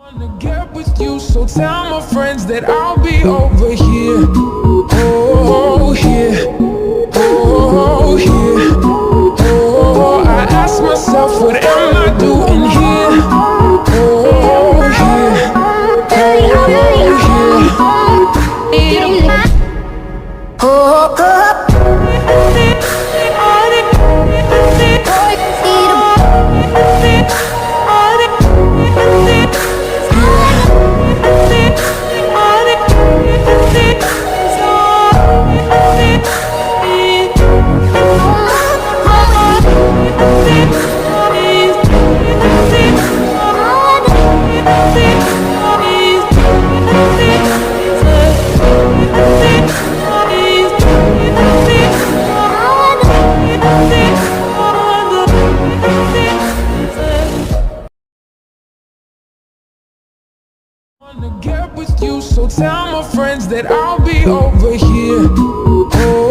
Wanna get with you, so tell my friends that I'll be over here. Oh, here. Oh, here. Oh, I ask myself, what am I doing here? Oh, here. Oh, wanna get with you, so tell my friends that I'll be over here. Oh,